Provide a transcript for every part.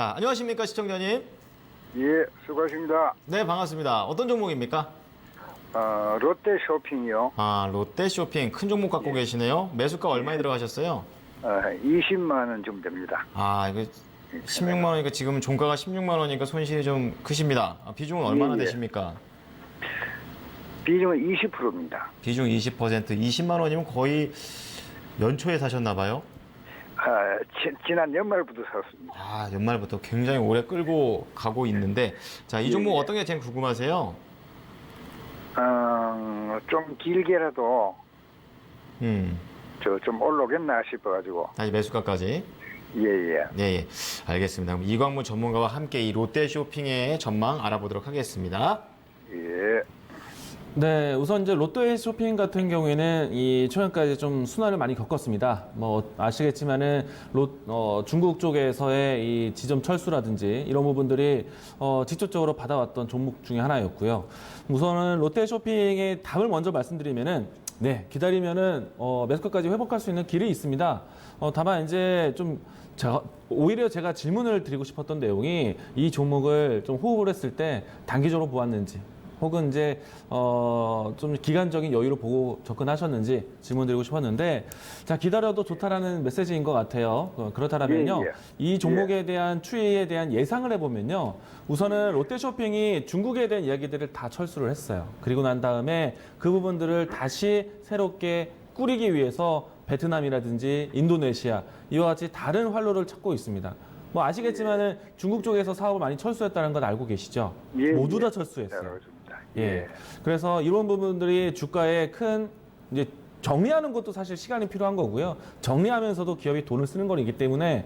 안녕하십니까 시청자님. 예, 수고하십니다. 네, 반갑습니다. 어떤 종목입니까? 롯데 쇼핑이요. 롯데 쇼핑 큰 종목 갖고 계시네요. 매수가 얼마에 들어가셨어요? 20만 원 좀 됩니다. 이거 16만 원이니까 지금 종가가 16만 원이니까 손실이 좀 크십니다. 비중은 얼마나 예. 되십니까? 비중은 20%입니다. 비중 20%, 20만 원이면 거의 연초에 사셨나 봐요. 지난 연말부터 샀습니다. 연말부터 굉장히 오래 끌고 가고 있는데, 자, 이 종목 예. 어떤 게 제일 궁금하세요? 좀 길게라도 좀 올라오겠나 싶어가지고. 다시 매수가까지. 예. 예. 알겠습니다. 그럼 이광무 전문가와 함께 이 롯데 쇼핑의 전망 알아보도록 하겠습니다. 예. 네, 우선 이제 롯데 쇼핑 같은 경우에는 이 초연까지 좀 순환을 많이 겪었습니다. 뭐 아시겠지만은 중국 쪽에서의 이 지점 철수라든지 이런 부분들이 직접적으로 받아왔던 종목 중에 하나였고요. 우선은 롯데 쇼핑의 답을 먼저 말씀드리면은 네, 기다리면은 매수가까지 회복할 수 있는 길이 있습니다. 다만 이제 좀 오히려 제가 질문을 드리고 싶었던 내용이 이 종목을 좀 호흡을 했을 때 단기적으로 보았는지 혹은 이제 좀 기간적인 여유를 보고 접근하셨는지 질문드리고 싶었는데, 자, 기다려도 좋다라는 메시지인 것 같아요. 그렇다면요, 예. 이 종목에 대한 추이에 대한 예상을 해보면요, 우선은 롯데쇼핑이 중국에 대한 이야기들을 다 철수를 했어요. 그리고 난 다음에 그 부분들을 다시 새롭게 꾸리기 위해서 베트남이라든지 인도네시아 이와 같이 다른 활로를 찾고 있습니다. 뭐 아시겠지만은 중국 쪽에서 사업을 많이 철수했다는 건 알고 계시죠? 예, 모두 다 예. 철수했어요. 잘 알겠습니다. 예. 그래서 이런 부분들이 주가에 큰 이제 정리하는 것도 사실 시간이 필요한 거고요. 정리하면서도 기업이 돈을 쓰는 거이기 때문에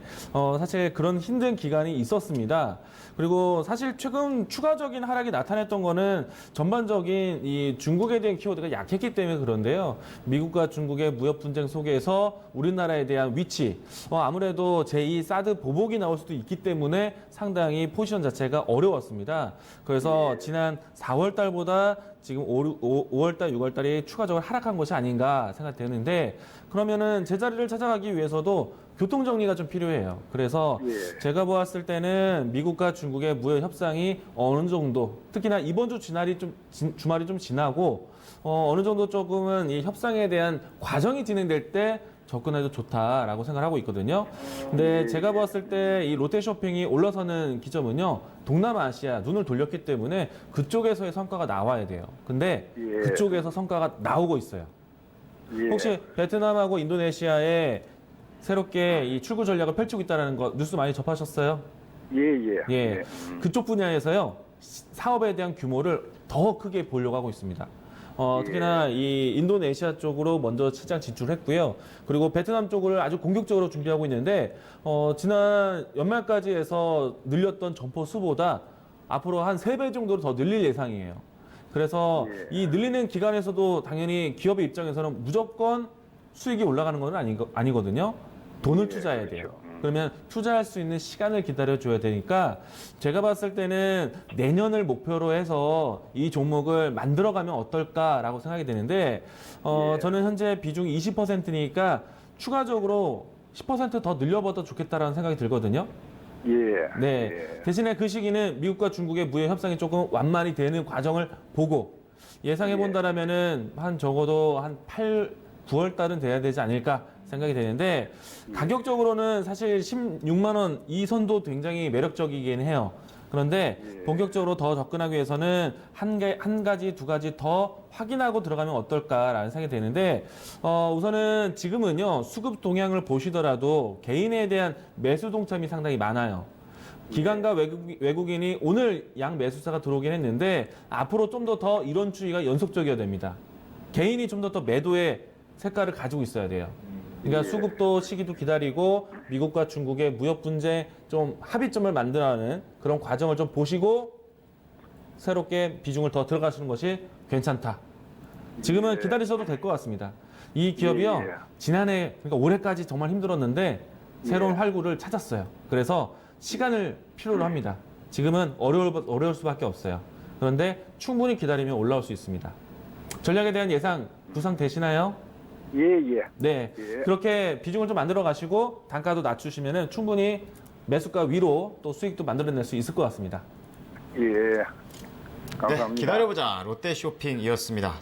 사실 그런 힘든 기간이 있었습니다. 그리고 사실 최근 추가적인 하락이 나타냈던 거는 전반적인 이 중국에 대한 키워드가 약했기 때문에 그런데요. 미국과 중국의 무역 분쟁 속에서 우리나라에 대한 위치, 아무래도 제2 사드 보복이 나올 수도 있기 때문에 상당히 포지션 자체가 어려웠습니다. 그래서 지난 4월 달보다 지금 5월 달, 6월 달이 추가적으로 하락한 것이 아닌가 생각되는데, 그러면은 제자리를 찾아가기 위해서도 교통 정리가 좀 필요해요. 그래서 예. 제가 보았을 때는 미국과 중국의 무역 협상이 어느 정도, 특히나 이번 주 주말이 좀 지나고 어느 정도 조금은 이 협상에 대한 과정이 진행될 때 접근해도 좋다라고 생각하고 있거든요. 근데 제가 봤을 때 이 롯데쇼핑이 올라서는 기점은요, 동남아시아 눈을 돌렸기 때문에 그쪽에서의 성과가 나와야 돼요. 근데 예. 그쪽에서 성과가 나오고 있어요. 예. 혹시 베트남하고 인도네시아에 새롭게 이 출구 전략을 펼치고 있다는 거 뉴스 많이 접하셨어요? 예. 그쪽 분야에서요, 사업에 대한 규모를 더 크게 보려고 하고 있습니다. 특히나 이 인도네시아 쪽으로 먼저 시장 진출했고요. 그리고 베트남 쪽을 아주 공격적으로 준비하고 있는데, 지난 연말까지 해서 늘렸던 점포 수보다 앞으로 한 3배 정도로 더 늘릴 예상이에요. 그래서 이 늘리는 기간에서도 당연히 기업의 입장에서는 무조건 수익이 올라가는 건 아니거든요. 돈을 투자해야 돼요. 그러면 투자할 수 있는 시간을 기다려줘야 되니까 제가 봤을 때는 내년을 목표로 해서 이 종목을 만들어가면 어떨까라고 생각이 되는데, 저는 현재 비중이 20%니까 추가적으로 10% 더 늘려봐도 좋겠다라는 생각이 들거든요. 네. 대신에 그 시기는 미국과 중국의 무역 협상이 조금 완만히 되는 과정을 보고 예상해 본다라면은 한 적어도 한 9월 달은 돼야 되지 않을까 생각이 되는데, 가격적으로는 사실 16만 원 이 선도 굉장히 매력적이긴 해요. 그런데 본격적으로 더 접근하기 위해서는 한 가지, 두 가지 더 확인하고 들어가면 어떨까라는 생각이 되는데, 우선은 지금은요, 수급 동향을 보시더라도 개인에 대한 매수 동참이 상당히 많아요. 기관과 외국인이 오늘 양 매수사가 들어오긴 했는데, 앞으로 좀 더 이런 추이가 연속적이어야 됩니다. 개인이 좀 더 매도의 색깔을 가지고 있어야 돼요. 그러니까 수급도 시기도 기다리고 미국과 중국의 무역 분쟁 좀 합의점을 만들어가는 그런 과정을 좀 보시고 새롭게 비중을 더 들어가시는 것이 괜찮다. 지금은 기다리셔도 될 것 같습니다. 이 기업이요, 지난해, 그러니까 올해까지 정말 힘들었는데 새로운 활구를 찾았어요. 그래서 시간을 필요로 합니다. 지금은 어려울 수밖에 없어요. 그런데 충분히 기다리면 올라올 수 있습니다. 전략에 대한 예상 구상되시나요? 예. 네. 그렇게 비중을 좀 만들어 가시고 단가도 낮추시면은 충분히 매수가 위로 또 수익도 만들어낼 수 있을 것 같습니다. 예. 네, 감사합니다. 기다려보자 롯데쇼핑이었습니다.